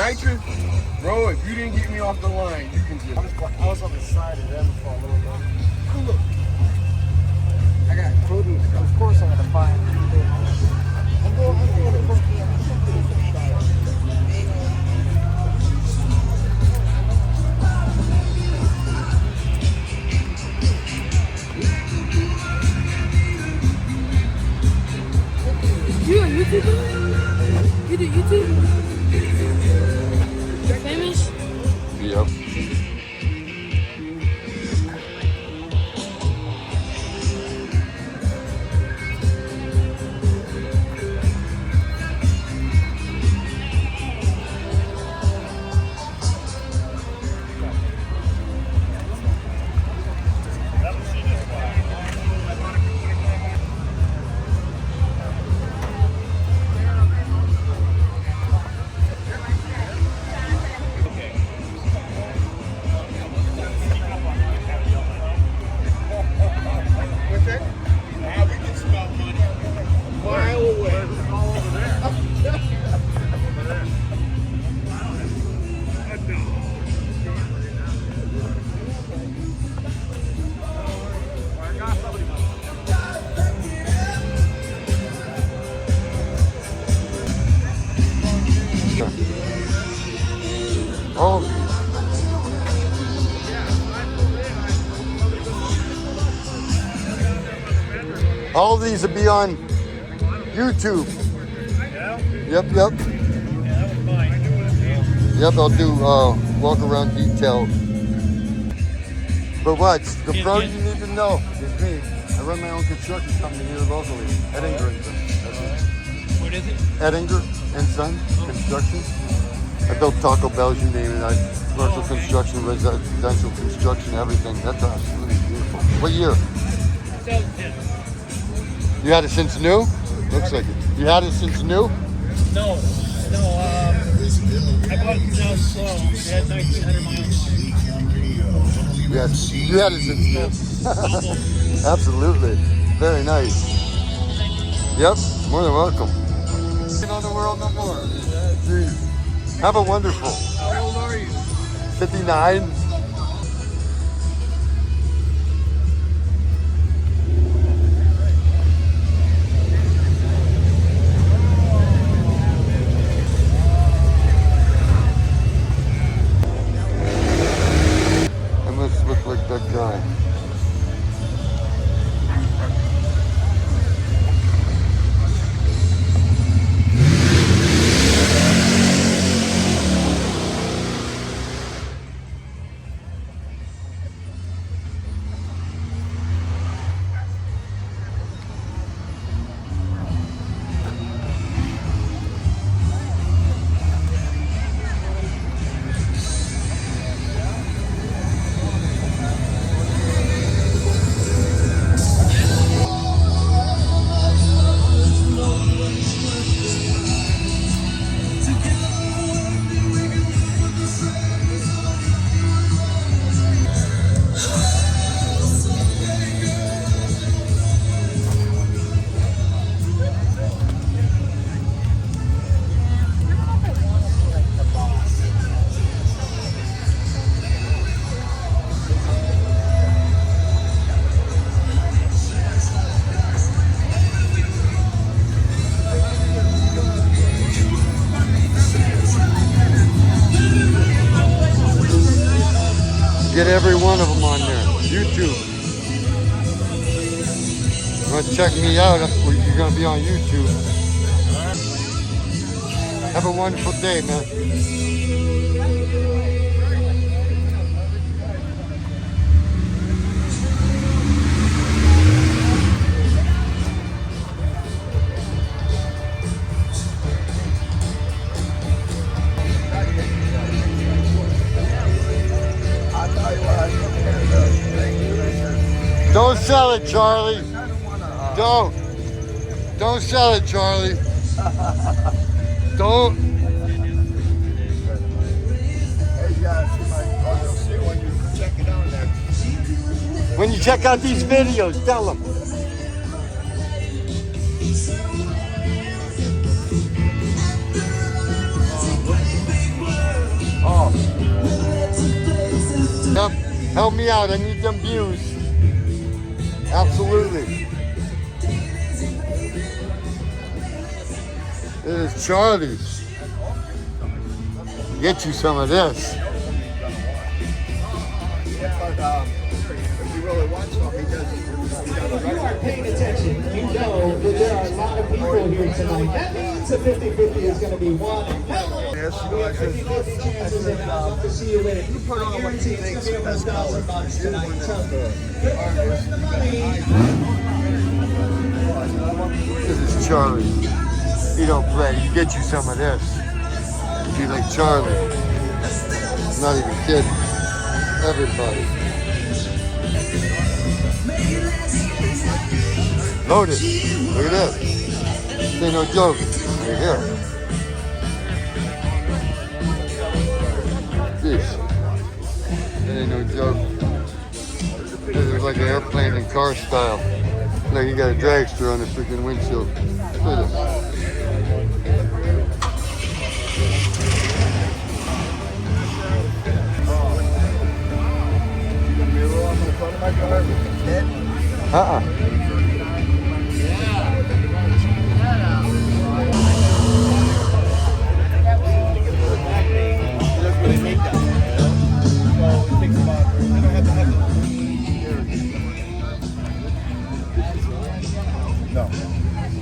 nitrous, bro, if you didn't get me off the line, you can just... I was on the side of them for a little bit. Oh, look. I got produce. Of course I'm gonna find it. I'm going to go. You on YouTube? You do YouTube? You're famous? Yep. All of these will be on YouTube. Yep. Yeah, that was mine. Yep, I'll do walk around detail. But what? The pro you need to know is me. I run my own construction company here locally, Edinger and Son. What is it? Edinger and Son Construction. I built Taco Bells, you name it. Commercial construction, residential construction, everything. That's absolutely beautiful. What year? 2010. You had it since new? Looks like it. You had it since new? No, I bought it 2012. It had 1,900 miles. Yes, you had it since new. Absolutely. Very nice. Yep, more than welcome. On the world no more. Jeez. Have a wonderful. How old are you? 59. I must look like that guy. Get every one of them on there. YouTube. You want to check me out? You're going to be on YouTube. Have a wonderful day, man. Don't sell it, Charlie. Don't sell it, Charlie. Don't. When you check out these videos, tell them. Help me out. I need them views. Absolutely. This is Charlie. Get you some of this. If you really want some, he does. If you are paying attention, you know that there are a lot of people here tonight. That means a 50-50 is going to be one hell of a Yes, we have 50-50 chances, and I hope to see you win. put on what you Guarantee it's think's going to be the best $1,000 tonight. So, color. good luck to win the money. This is Charlie. He don't play. He get you some of this. Be like Charlie. Not even kidding. Everybody. Loaded. Look at this. This ain't no joke. Right here. This. That ain't no joke. This is like an airplane and car style. Like you got a dragster on the freaking windshield. Look at this.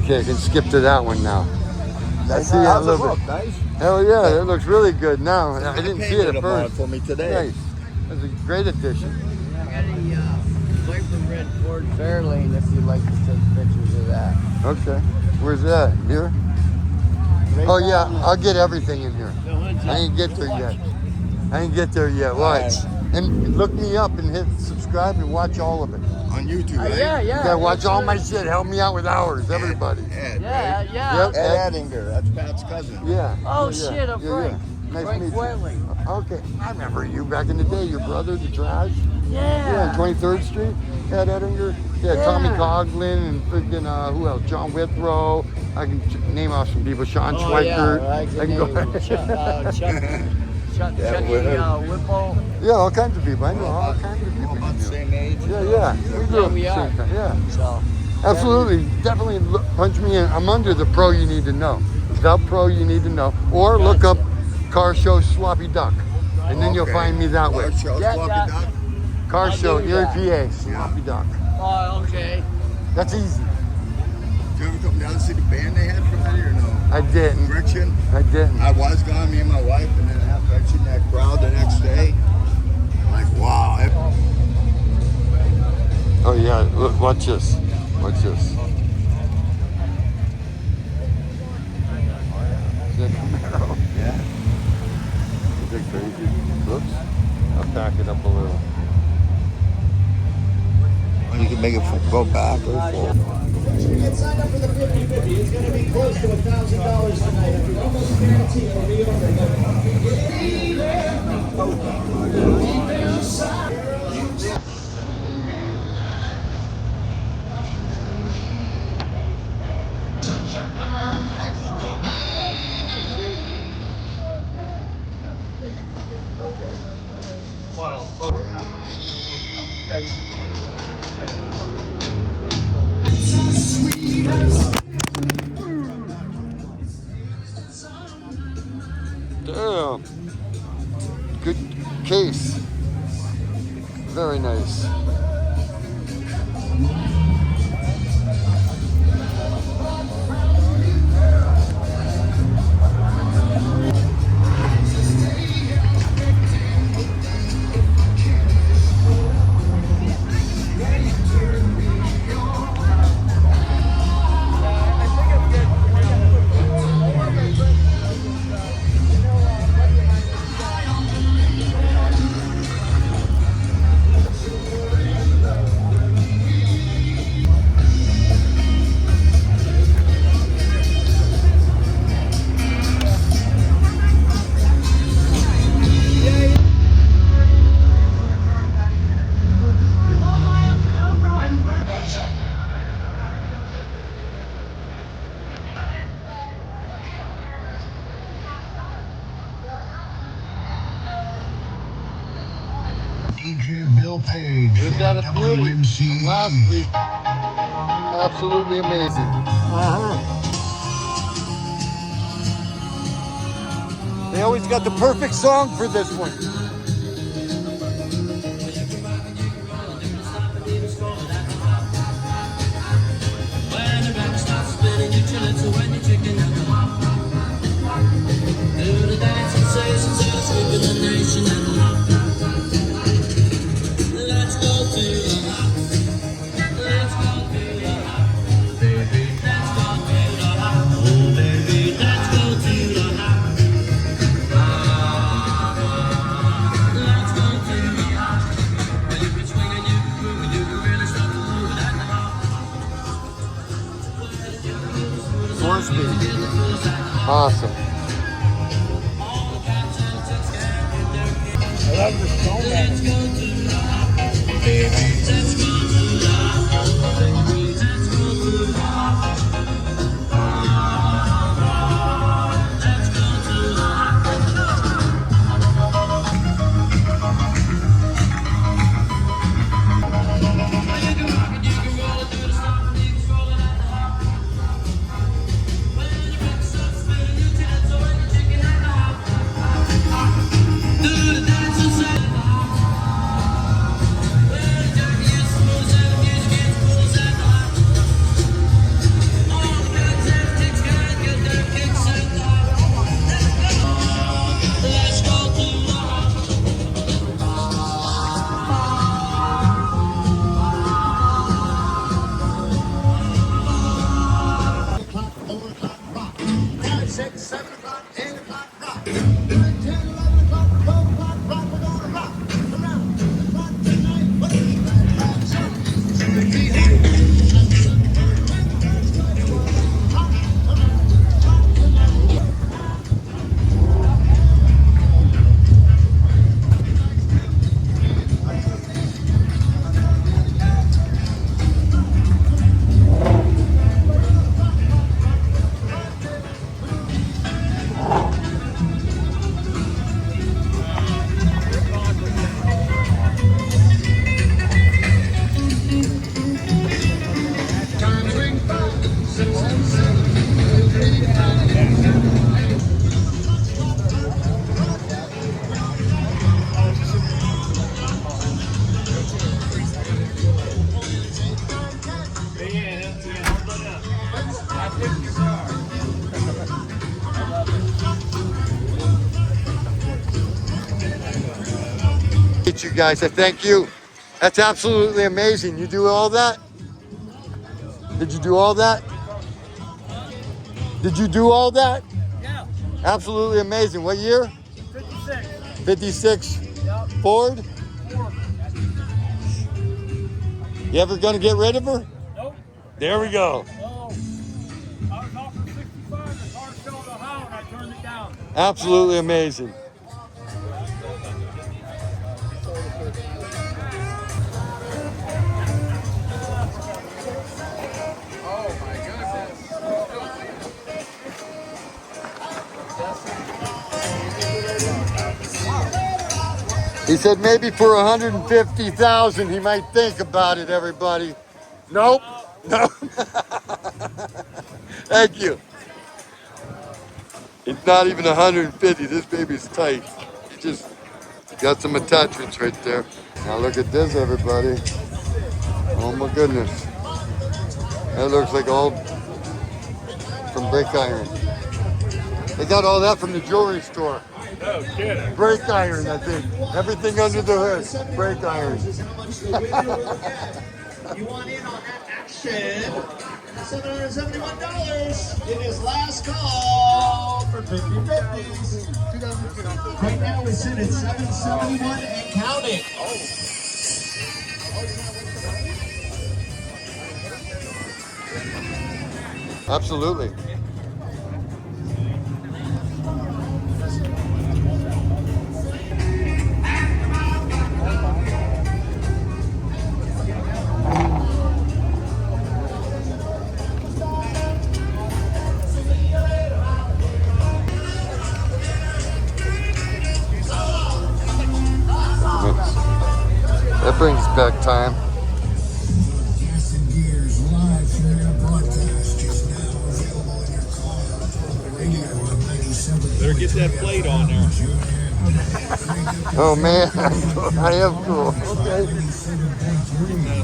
Okay, I can skip to that one now. I see that a little bit. Nice. Hell yeah, it looks really good now. I didn't see it at first. For me today. Nice. That's a great addition. I got a viper red Ford Fairlane if you'd like to take pictures of that. Okay. Where's that? Here? Oh yeah, I'll get everything in here. I ain't get there yet. I ain't get there yet. Watch. And look me up and hit subscribe and watch all of it. On YouTube, right? Yeah, You yeah. gotta watch all my shit. Help me out with ours, everybody. Ed, Yeah, right? yeah. Yep. Ed Edinger, that's Pat's cousin. Yeah. Oh yeah, shit, I'm yeah, Frank. yeah. Nice to Frank meet you. Wetling. Okay, I remember you back in the day. Your brother, the Trash. Yeah. Yeah, 23rd Street. Ed Edinger. Yeah, Tommy Coughlin and freaking who else? John Withrow. I can name off some people. Sean Oh, Schweikert. yeah, I can go. Chucky Whipple. Yeah, all kinds of people. I know all kinds of people. All about the you know. same age. Yeah, yeah. We grew Yeah, up we at the are. same time. Yeah. So, Absolutely. Definitely punch me in. I'm under the pro you need to know. The pro you need to know. Or look up Car Show Sloppy Duck. And then you'll Okay. find me that way. Car show, Yeah, Sloppy that- Duck. Car I'll Show, do Erie that. PA, Sloppy Duck. oh, okay. That's easy. Did you ever come down to see the band they had from there or no? I didn't. Friction. I didn't. I was gone, me and my wife, and then after I seen that crowd the next day, like, wow. Oh yeah, look, watch this. Watch this. Is that Camaro? Yeah. Is that crazy? Oops. I'll back it up a little. You can make it go back or forward. Get signed up for the 50-50. It's going to be close to $1,000 tonight. I can almost guarantee it'll be Damn. Good case. Very nice. Agent Bill Page. We've got a beauty WMC. from last week. Absolutely amazing. They always got the perfect song for this one. Awesome. I love the snowman. You guys, I thank you. That's absolutely amazing. You do all that? Did you do all that? Did you do all that? Yeah. Absolutely amazing. What year? 56. 56 Yep. Ford? Ford. You ever gonna get rid of her? Nope. There we go. Oh. I was offered 65. The car showed a how and I turned it down. Absolutely amazing. He said maybe for 150,000 he might think about it, everybody. Nope. No. Thank you. It's not even 150. This baby's tight. He just got some attachments right there. Now look at this, everybody. Oh my goodness. That looks like all from brake iron. They got all that from the jewelry store. No kidding. Brake iron, I think. Everything under the hood. Brake iron. You want in on that action? $771 in his last call for 50/50s. Right now we sit at 771 and counting. Absolutely. That brings back time. Better get that plate on there. Oh man, I am cool. Okay.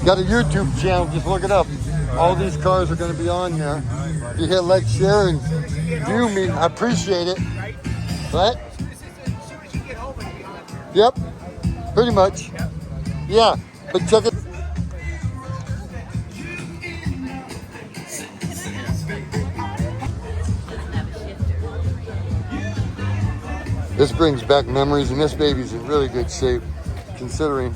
Got a YouTube channel, just look it up. All these cars are going to be on there. If you hit like, share, and view me, I appreciate it. What? Yep, pretty much. Yeah, but check it. This brings back memories, and this baby's in really good shape, considering.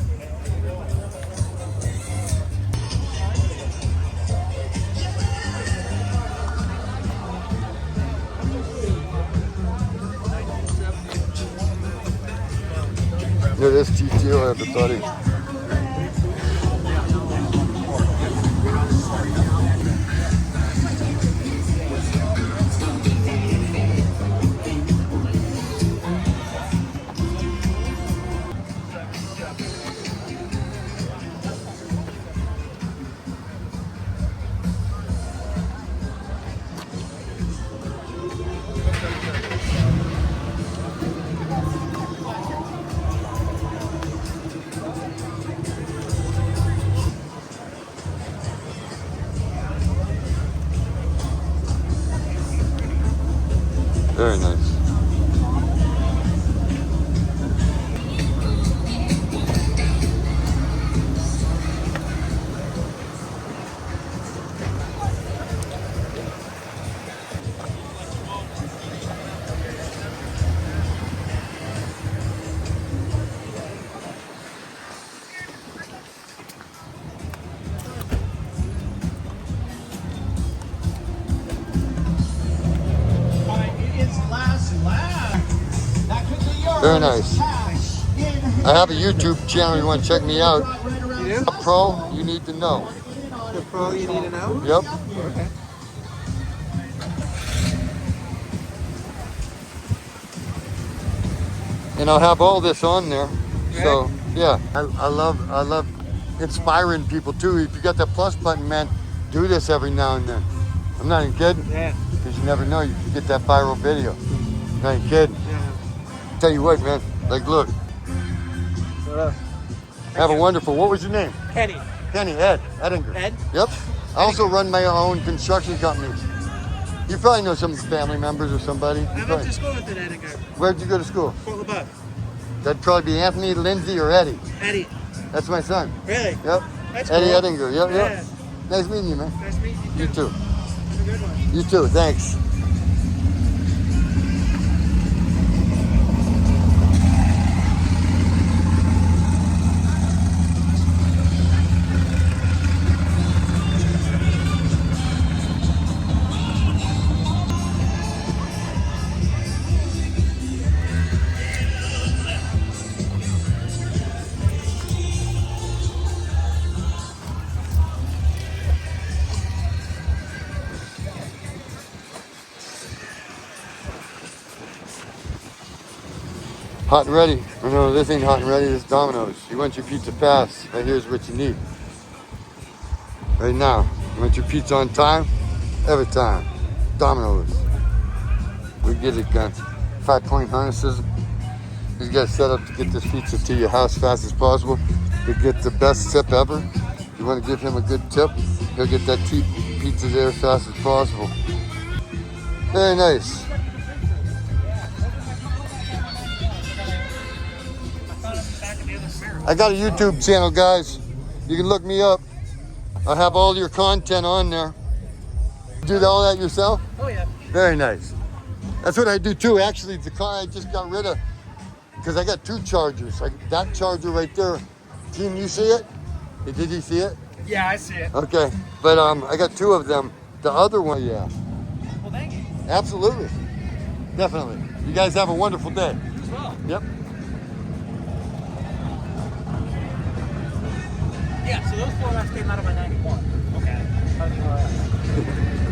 Look at this GTO, everybody. Very nice. Very nice. I have a YouTube channel. You want to check me out? You do? A pro you need to know. The pro you need to know? Yep. Okay. And I'll have all this on there. So yeah, I love inspiring people too. If you got that plus button, man, do this every now and then. I'm not even kidding. Yeah. Because you never know, you can get that viral video. I'm not even kidding. Yeah. Tell you what, man. Like, look. Have a wonderful. What was your name? Kenny. Kenny. Edinger. Ed? Yep. I also run my own construction company. You probably know some family members or somebody. I went to school with an Edinger. Where'd you go to school? Fort LeBeau. That'd probably be Anthony, Lindsay, or Eddie. Eddie. That's my son. Really? Yep. That's Eddie cool. Edinger. Yep, yep. Yeah. Nice meeting you, man. Nice meeting you. You too. Have a good one. You too. Thanks. Hot and ready. Oh, no, this ain't hot and ready. This is Domino's. You want your pizza fast. Right here's what you need. Right now. You want your pizza on time? Every time. Domino's. We get it done. 5-point harnesses. He's got it set up to get this pizza to your house as fast as possible. You get the best tip ever. You want to give him a good tip, he'll get that pizza there as fast as possible. Very nice. I got a YouTube channel, guys. You can look me up. I have all your content on there. Do all that yourself? Oh, yeah. Very nice. That's what I do too. Actually, the car I just got rid of, because I got 2 chargers. That charger right there. Team, you see it? Did you see it? Yeah, I see it. Okay. But I got 2 of them. The other one, yeah. Well, thank you. Absolutely. Definitely. You guys have a wonderful day. As well. Yep. Yeah, so those 4 laps came out of my 91. Okay.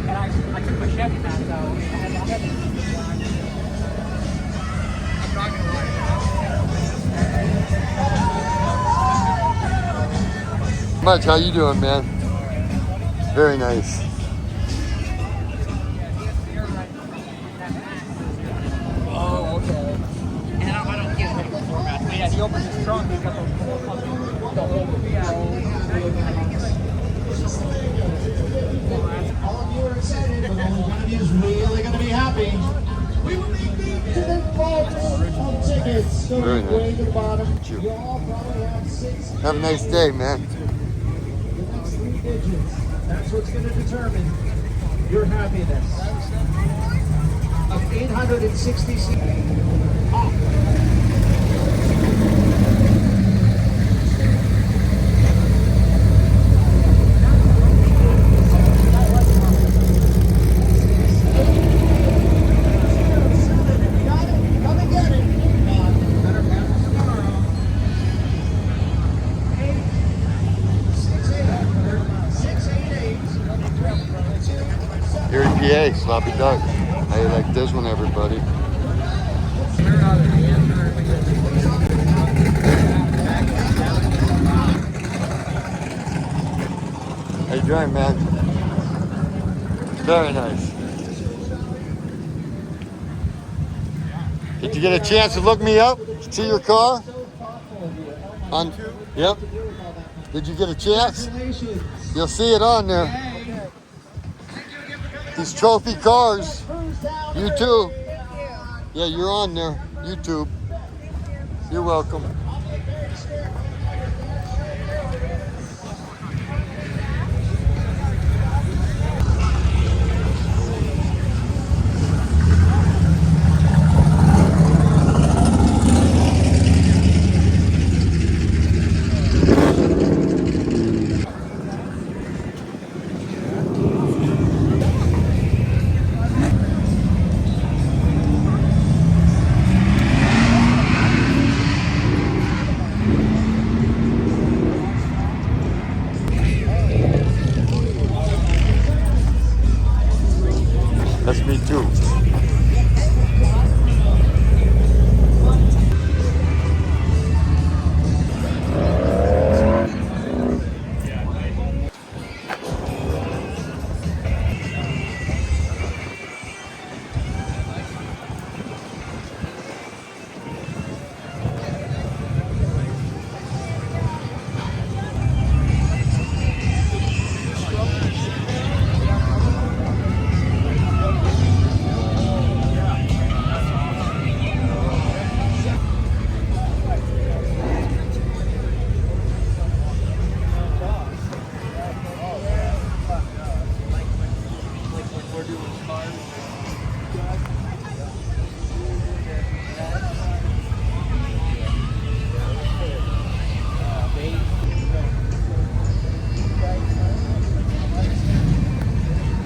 And I took my Chevy back out. I'm not going to lie. much. How you doing, man? Very nice. Oh, okay. And I don't get medical formats. But yeah, he opens his trunk. He's got the whole All of you are excited, but only one of you is really going to be happy. We will be to the vault of tickets. Very Going way nice. to the bottom. You. You all probably have 6. Have a nice day, man. The next 3 digits. That's what's going to determine your happiness. Of 866. Erie PA, sloppy duck. How you like this one, everybody? How you doing, man? Very nice. Did you get a chance to look me up? See your car? On? Yep. Did you get a chance? You'll see it on there. These trophy cars. You too. Yeah, you're on there. YouTube. You're welcome. That's me too.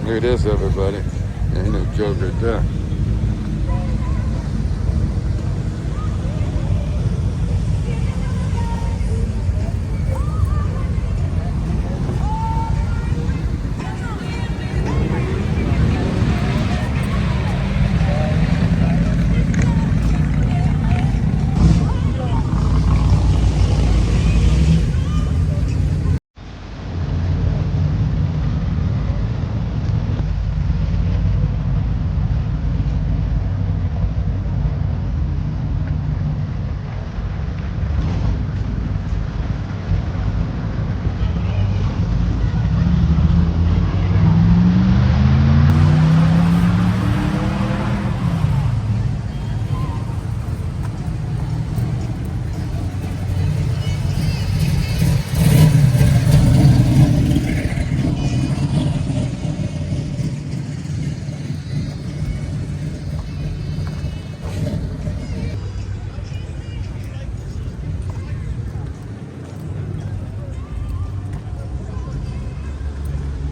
Look at this, everybody. Ain't no joke right there.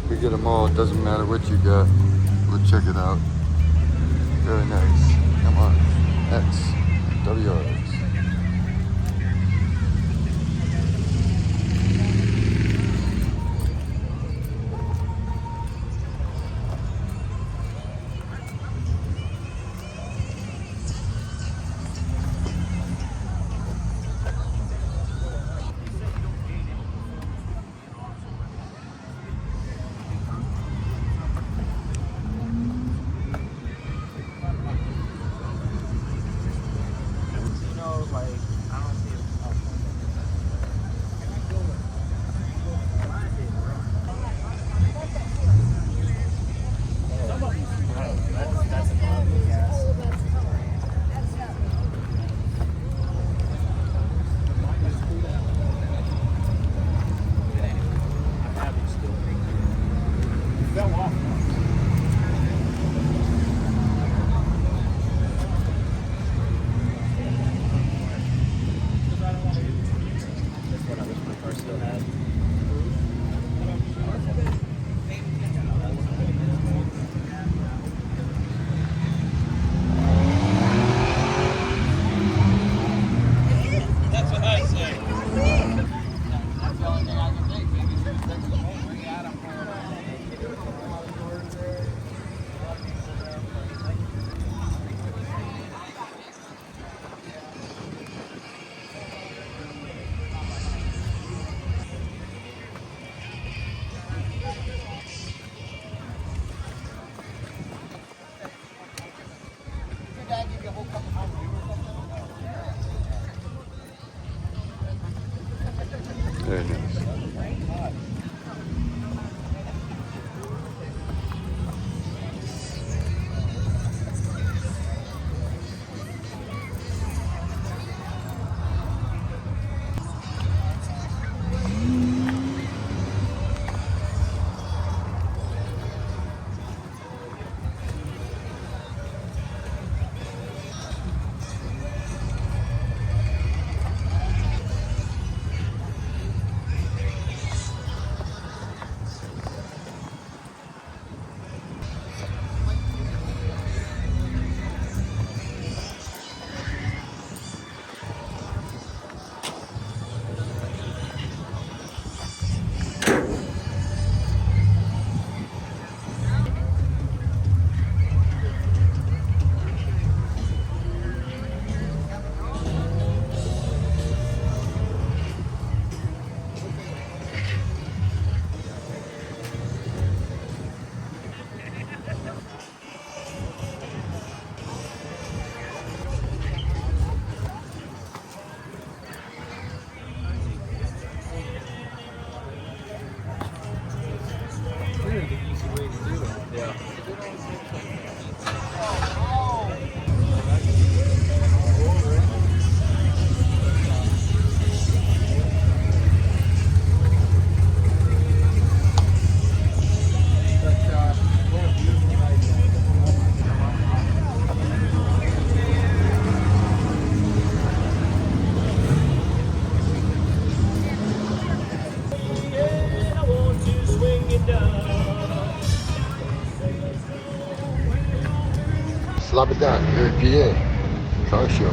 We get them all. It doesn't matter what you got. We'll check it out. Very nice. Come on. X. WRX. Flop it down. Erie PA. Car show.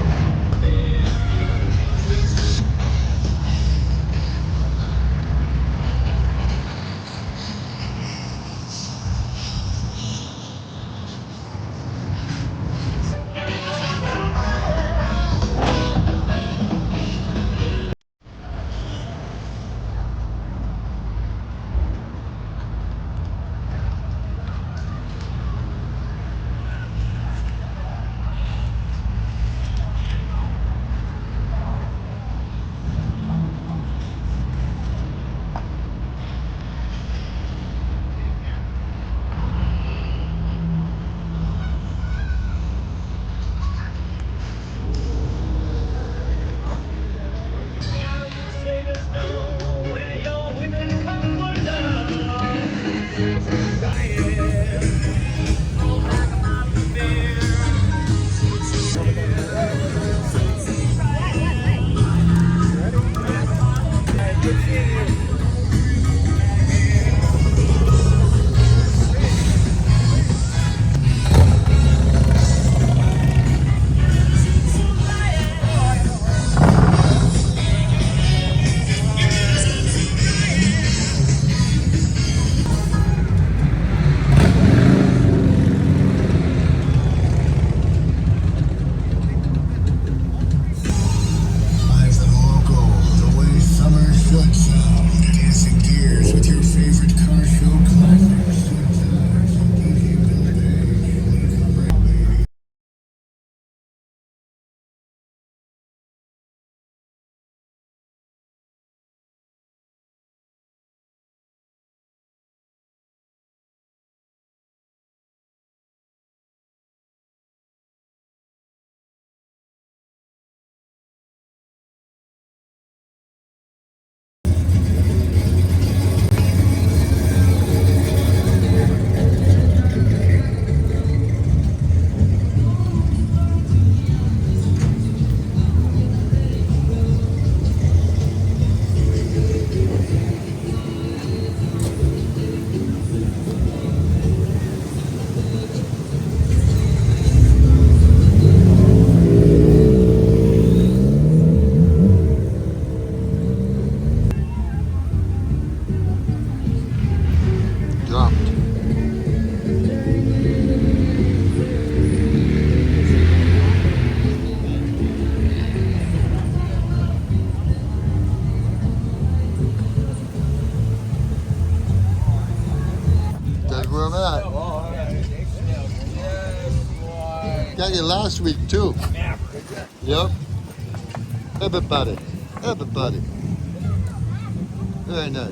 That's where I'm at. Got you last week too. Yep. Everybody. Everybody. Very nice.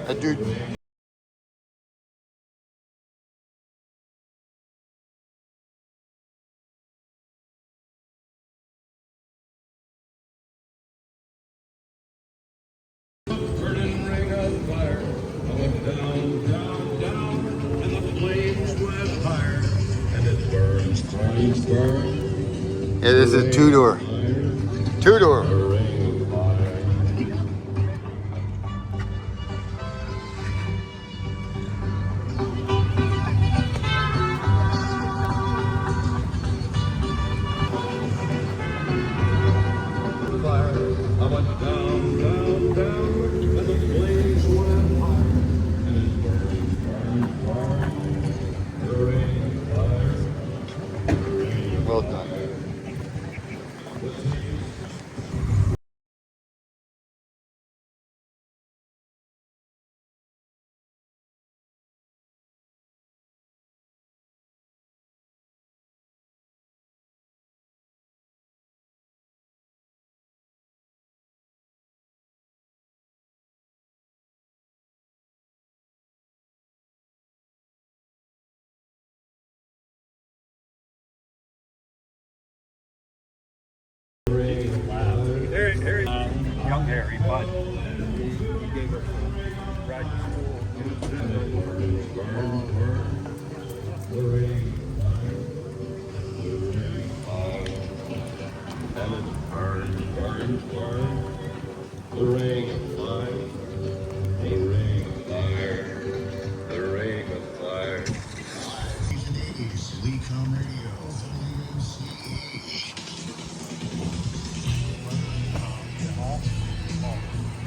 That dude. Burning ring of fire, going down, down, down, and the flames went higher, and it burns, burns, burns. Yeah, this is two-door. Two-door.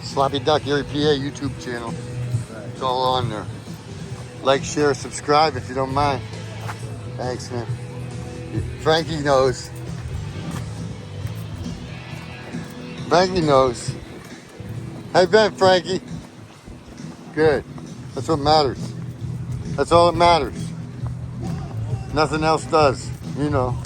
Sloppy Duck Erie PA YouTube channel. It's all on there. Like, share, subscribe if you don't mind. Thanks, man. Frankie knows. Frankie knows. How you been, Frankie? Good. That's what matters. That's all that matters. Nothing else does, you know.